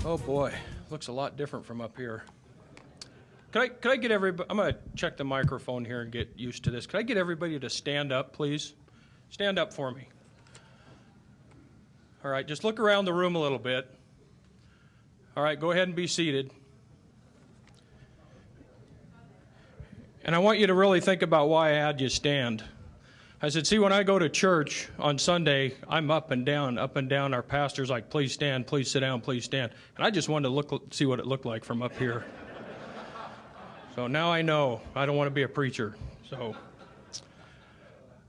Oh boy, looks a lot different from up here. Could I get everybody, I'm going to check the microphone here and get used to this. Could I get everybody to stand up, please? Stand up for me. All right, just look around the room a little bit. All right, go ahead and be seated. And I want you to really think about why I had you stand. I said, see, when I go to church on Sunday, I'm up and down. Our pastor's like, please stand, please sit down, please stand. And I just wanted to see what it looked like from up here. So now I know I don't want to be a preacher. So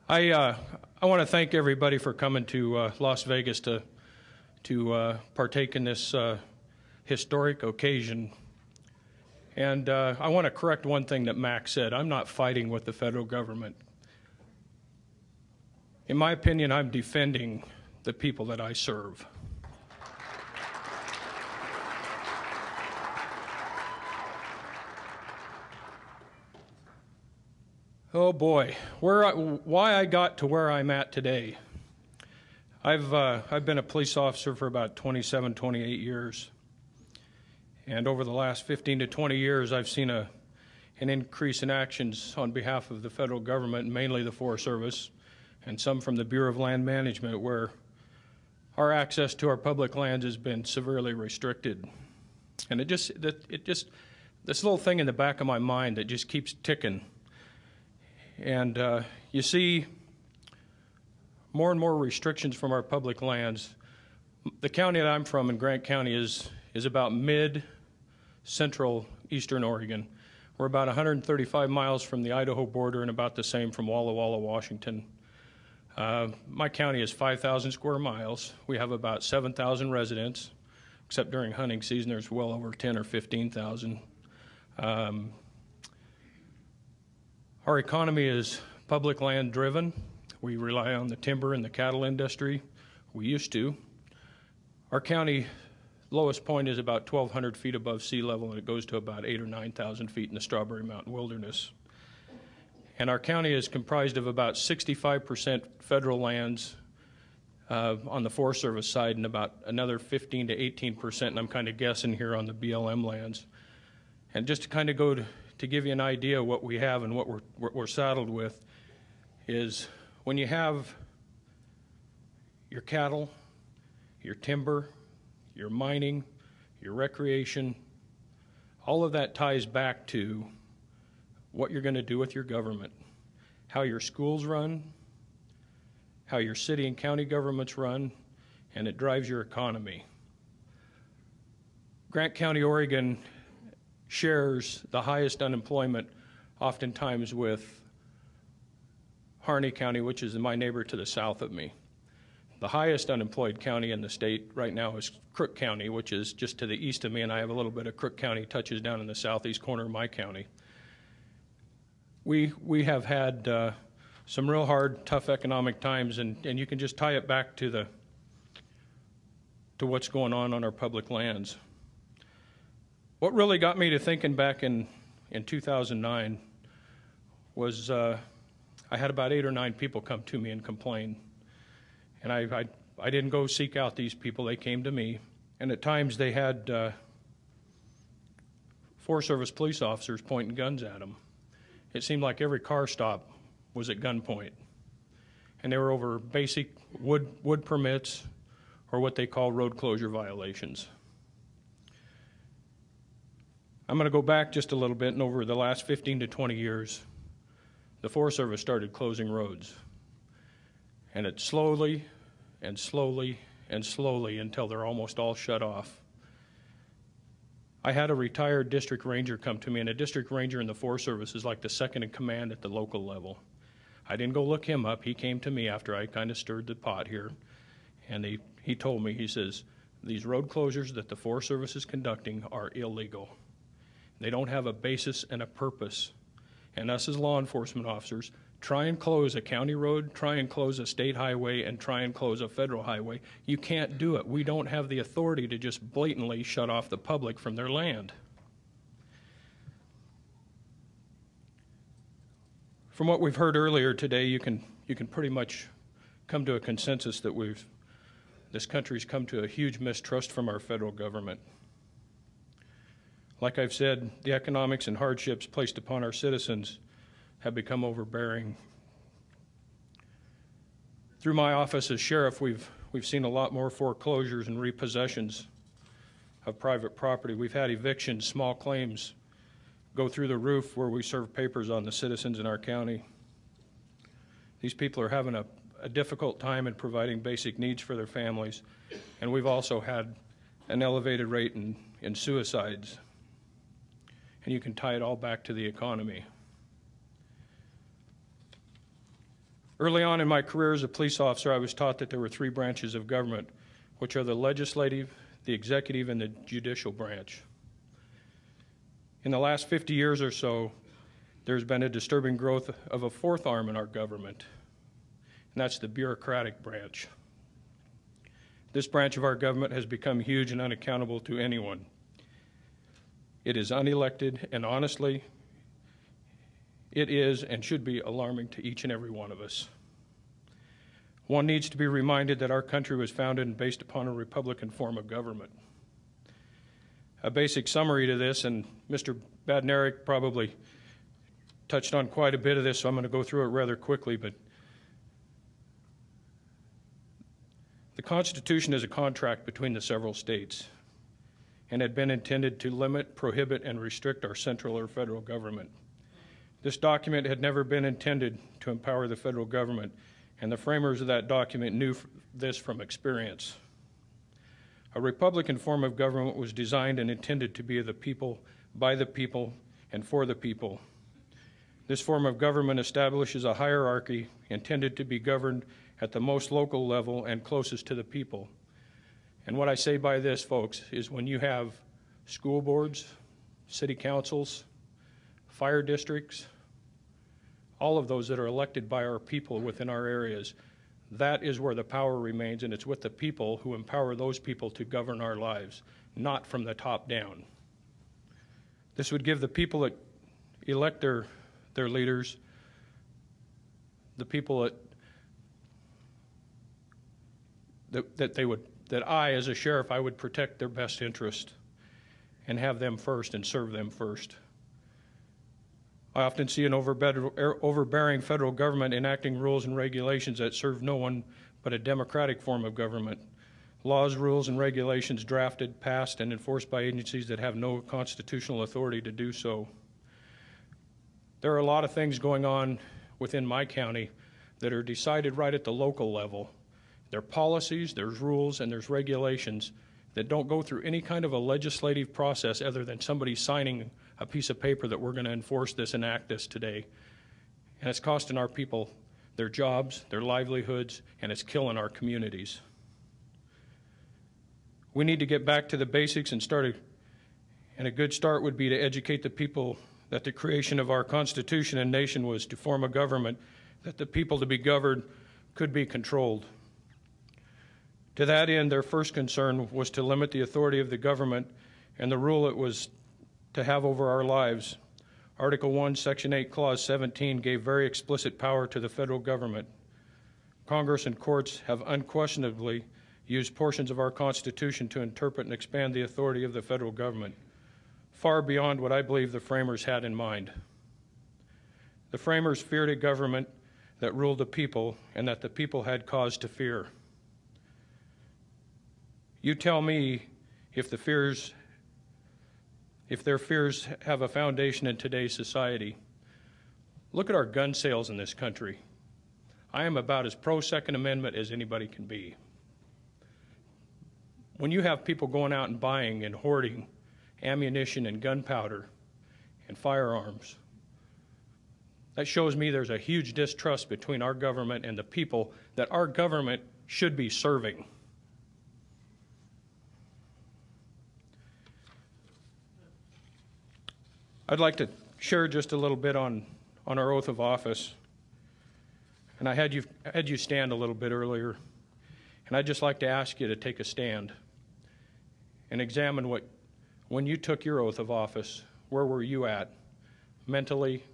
I want to thank everybody for coming to Las Vegas to partake in this historic occasion. And I want to correct one thing that Max said. I'm not fighting with the federal government. In my opinion, I'm defending the people that I serve. Oh boy, why I got to where I'm at today. I've been a police officer for about 27, 28 years. And over the last 15 to 20 years, I've seen an increase in actions on behalf of the federal government, mainly the Forest Service, and some from the Bureau of Land Management, where our access to our public lands has been severely restricted. And this little thing in the back of my mind that just keeps ticking. And you see more and more restrictions from our public lands. The county that I'm from in Grant County is about mid-central eastern Oregon. We're about 135 miles from the Idaho border and about the same from Walla Walla, Washington. My county is 5,000 square miles. We have about 7,000 residents, except during hunting season there's well over 10 or 15,000. Our economy is public land driven. We rely on the timber and the cattle industry. We used to. Our county lowest point is about 1,200 feet above sea level, and it goes to about 8,000 or 9,000 feet in the Strawberry Mountain Wilderness. And our county is comprised of about 65% federal lands on the Forest Service side and about another 15 to 18%, and I'm kind of guessing here, on the BLM lands. And just to kind of go to give you an idea of what we have and what we're saddled with is when you have your cattle, your timber, your mining, your recreation, all of that ties back to what you're going to do with your government, how your schools run, how your city and county governments run, and it drives your economy. Grant County, Oregon shares the highest unemployment oftentimes with Harney County, which is my neighbor to the south of me. The highest unemployed county in the state right now is Crook County, which is just to the east of me, and I have a little bit of Crook County touches down in the southeast corner of my county. We have had some real hard, tough economic times, and you can just tie it back to what's going on our public lands. What really got me to thinking back in 2009 was I had about 8 or 9 people come to me and complain. And I didn't go seek out these people, they came to me. And at times they had Forest Service police officers pointing guns at them. It seemed like every car stop was at gunpoint. And they were over basic wood permits or what they call road closure violations. I'm going to go back just a little bit, and over the last 15 to 20 years, the Forest Service started closing roads. And it slowly and slowly and slowly until they're almost all shut off. I had a retired district ranger come to me, and a district ranger in the Forest Service is like the second in command at the local level. I didn't go look him up. He came to me after I kind of stirred the pot here, and he told me, he says, these road closures that the Forest Service is conducting are illegal. They don't have a basis and a purpose. And us as law enforcement officers try and close a county road, try and close a state highway, and try and close a federal highway. You can't do it. We don't have the authority to just blatantly shut off the public from their land. From what we've heard earlier today, you can pretty much come to a consensus that this country's come to a huge mistrust from our federal government. Like I've said, the economics and hardships placed upon our citizens have become overbearing. Through my office as sheriff, we've seen a lot more foreclosures and repossessions of private property. We've had evictions, small claims go through the roof where we serve papers on the citizens in our county. These people are having a difficult time in providing basic needs for their families, and we've also had an elevated rate in suicides. And you can tie it all back to the economy. Early on in my career as a police officer, I was taught that there were three branches of government, which are the legislative, the executive, and the judicial branch. In the last 50 years or so, there's been a disturbing growth of a fourth arm in our government, and that's the bureaucratic branch. This branch of our government has become huge and unaccountable to anyone. It is unelected, and honestly, it is and should be alarming to each and every one of us. One needs to be reminded that our country was founded and based upon a Republican form of government. A basic summary to this, and Mr. Badnarik probably touched on quite a bit of this, so I'm going to go through it rather quickly, but the Constitution is a contract between the several states and had been intended to limit, prohibit, and restrict our central or federal government. This document had never been intended to empower the federal government, and the framers of that document knew this from experience. A Republican form of government was designed and intended to be of the people, by the people, and for the people. This form of government establishes a hierarchy intended to be governed at the most local level and closest to the people. And what I say by this, folks, is when you have school boards, city councils, fire districts, all of those that are elected by our people within our areas, that is where the power remains, and it's with the people who empower those people to govern our lives, not from the top down. This would give the people that elect their leaders, the people that I, as a sheriff, I would protect their best interest and have them first and serve them first. I often see an overbearing federal government enacting rules and regulations that serve no one but a democratic form of government. Laws, rules, and regulations drafted, passed, and enforced by agencies that have no constitutional authority to do so. There are a lot of things going on within my county that are decided right at the local level. There are policies, there's rules, and there's regulations that don't go through any kind of a legislative process other than somebody signing a piece of paper that we're going to enforce this and enact this today. And it's costing our people their jobs, their livelihoods, and it's killing our communities. We need to get back to the basics and a good start would be to educate the people that the creation of our Constitution and nation was to form a government that the people to be governed could be controlled. To that end, their first concern was to limit the authority of the government and the rule it was to have over our lives. Article 1, Section 8, Clause 17 gave very explicit power to the federal government. Congress and courts have unquestionably used portions of our Constitution to interpret and expand the authority of the federal government, far beyond what I believe the framers had in mind. The framers feared a government that ruled the people and that the people had cause to fear. You tell me if their fears have a foundation in today's society. Look at our gun sales in this country. I am about as pro-Second Amendment as anybody can be. When you have people going out and buying and hoarding ammunition and gunpowder and firearms, that shows me there's a huge distrust between our government and the people that our government should be serving. I'd like to share just a little bit on our oath of office. And I had you stand a little bit earlier. And I'd just like to ask you to take a stand and examine when you took your oath of office, where were you at mentally,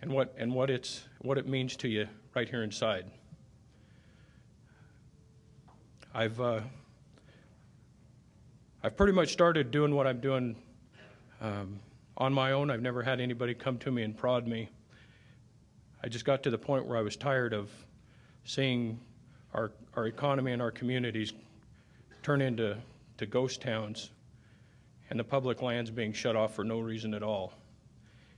and what it means to you right here inside. I've pretty much started doing what I'm doing on my own. I've never had anybody come to me and prod me. I just got to the point where I was tired of seeing our economy and our communities turn into ghost towns and the public lands being shut off for no reason at all.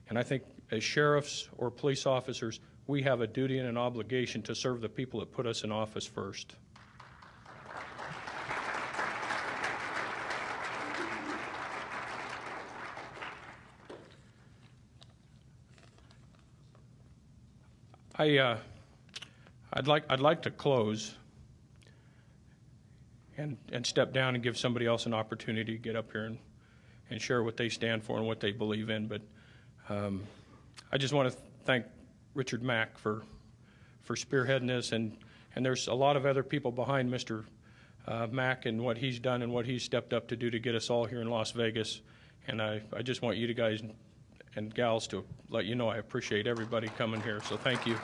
And I think as sheriffs or police officers, we have a duty and an obligation to serve the people that put us in office first. I'd like to close and step down and give somebody else an opportunity to get up here and share what they stand for and what they believe in. But I just want to thank Richard Mack for spearheading this, and there's a lot of other people behind Mr. Mack and what he's done and what he's stepped up to do to get us all here in Las Vegas. And I just want you guys and gals to let you know I appreciate everybody coming here. So thank you.